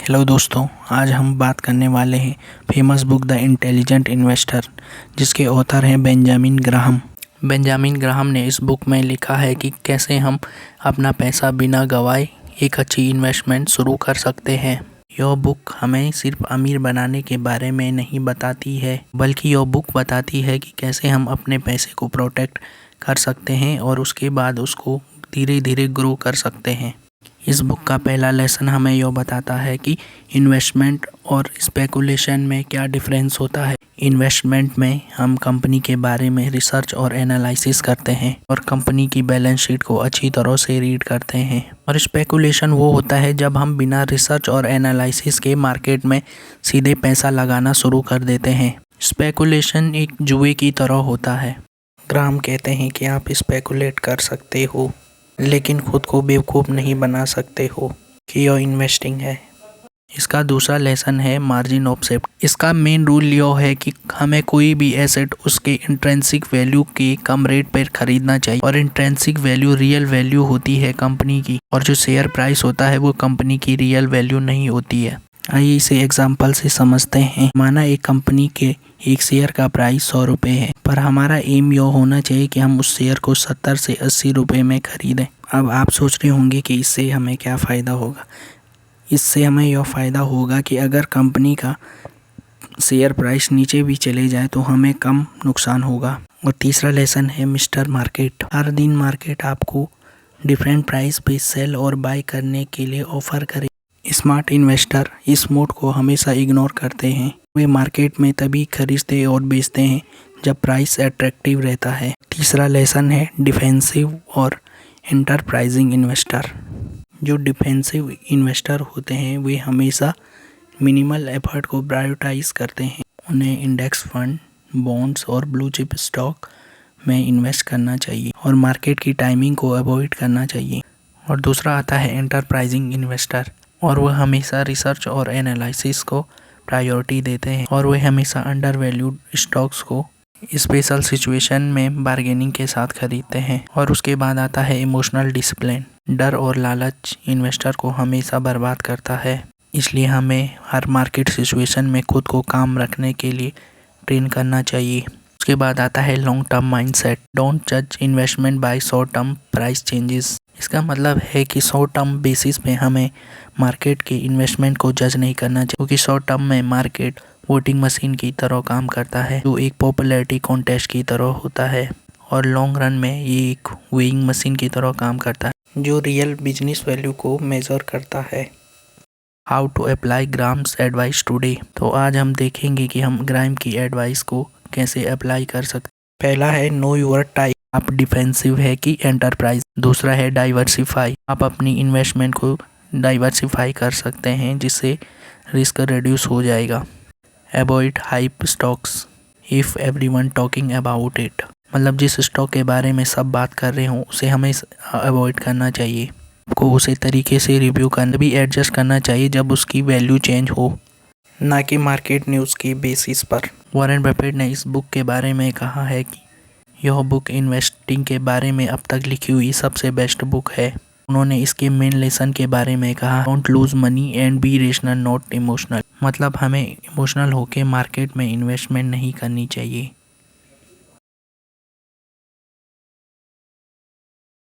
Hello दोस्तों, आज हम बात करने वाले हैं famous book the intelligent investor, जिसके ऑथर हैं बेंजामिन ग्राहम। बेंजामिन ग्राहम ने इस बुक में लिखा है कि कैसे हम अपना पैसा बिना गंवाए एक अच्छी इन्वेस्टमेंट शुरू कर सकते हैं। यह बुक हमें सिर्फ अमीर बनाने के बारे में नहीं बताती है, बल्कि यह बुक बताती है कि कैसे हम अपने पैसे को प्रोटेक्ट कर सकते हैं और उसके बाद उसको धीरे धीरे ग्रो कर सकते हैं। इस बुक का पहला लेसन हमें यह बताता है कि इन्वेस्टमेंट और स्पेकुलेशन में क्या डिफरेंस होता है। इन्वेस्टमेंट में हम कंपनी के बारे में रिसर्च और एनालिसिस करते हैं और कंपनी की बैलेंस शीट को अच्छी तरह से रीड करते हैं। और स्पेकुलेशन वो होता है जब हम बिना रिसर्च और एनालिसिस के मार्केट में सीधे पैसा लगाना शुरू कर देते हैं। स्पेकुलेशन एक जुए की तरह होता है। ग्राहम कहते हैं कि आप स्पेकुलेट कर सकते हो, लेकिन खुद को बेवकूफ़ नहीं बना सकते हो कि यह इन्वेस्टिंग है। इसका दूसरा लेसन है मार्जिन ऑफ सेफ्टी। इसका मेन रूल यह है कि हमें कोई भी एसेट उसके इंट्रिंसिक वैल्यू के कम रेट पर खरीदना चाहिए, और इंट्रिंसिक वैल्यू रियल वैल्यू होती है कंपनी की, और जो शेयर प्राइस होता है वो कंपनी की रियल वैल्यू नहीं होती है। आइए इसे एग्जाम्पल से समझते हैं। माना एक कंपनी के एक शेयर का प्राइस 100 रुपये है, पर हमारा एम यह होना चाहिए कि हम उस शेयर को 70 से 80 रुपये में खरीदें। अब आप सोच रहे होंगे कि इससे हमें क्या फ़ायदा होगा। इससे हमें यह फ़ायदा होगा कि अगर कंपनी का शेयर प्राइस नीचे भी चले जाए तो हमें कम नुकसान होगा। और तीसरा लेसन है मिस्टर मार्केट। हर दिन मार्केट आपको डिफरेंट प्राइस पे सेल और बाय करने के लिए ऑफ़र करे। स्मार्ट इन्वेस्टर इस मोड को हमेशा इग्नोर करते हैं। वे मार्केट में तभी खरीदते और बेचते हैं जब प्राइस अट्रैक्टिव रहता है। तीसरा लेसन है डिफेंसिव और एंटरप्राइजिंग इन्वेस्टर। जो डिफेंसिव इन्वेस्टर होते हैं वे हमेशा मिनिमल एफर्ट को प्रायोरिटाइज करते हैं। उन्हें इंडेक्स फंड, बॉन्ड्स और ब्लू चिप स्टॉक में इन्वेस्ट करना चाहिए और मार्केट की टाइमिंग को अवॉइड करना चाहिए। और दूसरा आता है एंटरप्राइजिंग इन्वेस्टर, और वह हमेशा रिसर्च और एनालिसिस को प्रायोरिटी देते हैं, और वह हमेशा अंडर वैल्यूड स्टॉक्स को स्पेशल सिचुएशन में बार्गेनिंग के साथ खरीदते हैं। और उसके बाद आता है इमोशनल डिसिप्लिन। डर और लालच इन्वेस्टर को हमेशा बर्बाद करता है, इसलिए हमें हर मार्केट सिचुएशन में खुद को काम रखने के लिए ट्रेन करना चाहिए। उसके बाद आता है लॉन्ग टर्म माइंडसेट। डोंट जज investment by short term price changes. इसका मतलब है कि शॉर्ट टर्म बेसिस पे हमें मार्केट के इन्वेस्टमेंट को जज नहीं करना चाहिए, क्योंकि शॉर्ट टर्म में मार्केट वोटिंग मशीन की तरह काम करता है, जो एक पॉपुलैरिटी कॉन्टेस्ट की तरह होता है। और लॉन्ग रन में ये एक वेइंग मशीन की तरह काम करता है, जो रियल बिजनेस वैल्यू को मेज़र करता है। How to apply Graham's advice today. तो आज हम देखेंगे कि हम ग्राम की एडवाइस को कैसे अप्लाई कर सकते। पहला है नो योर टाइप। आप डिफेंसिव है कि एंटरप्राइज। दूसरा है डाइवर्सिफाई। आप अपनी इन्वेस्टमेंट को डाइवर्सिफाई कर सकते हैं, जिससे रिस्क रिड्यूस हो जाएगा। Avoid hype stocks if everyone talking about it. मतलब जिस स्टॉक के बारे में सब बात कर रहे हों उसे हमें अवॉइड करना चाहिए। आपको उसे तरीके से रिव्यू करना भी एडजस्ट करना चाहिए जब उसकी वैल्यू चेंज हो, ना कि मार्केट न्यूज़ के बेसिस पर। वॉरेन बफेट ने इस बुक के बारे में कहा है कि यह बुक इन्वेस्टिंग के बारे में अब तक लिखी हुई सबसे बेस्ट बुक है। उन्होंने इसके मेन लेसन के बारे में कहा, don't lose money and be rational not emotional. मतलब हमें इमोशनल होकर मार्केट में इन्वेस्टमेंट नहीं करनी चाहिए।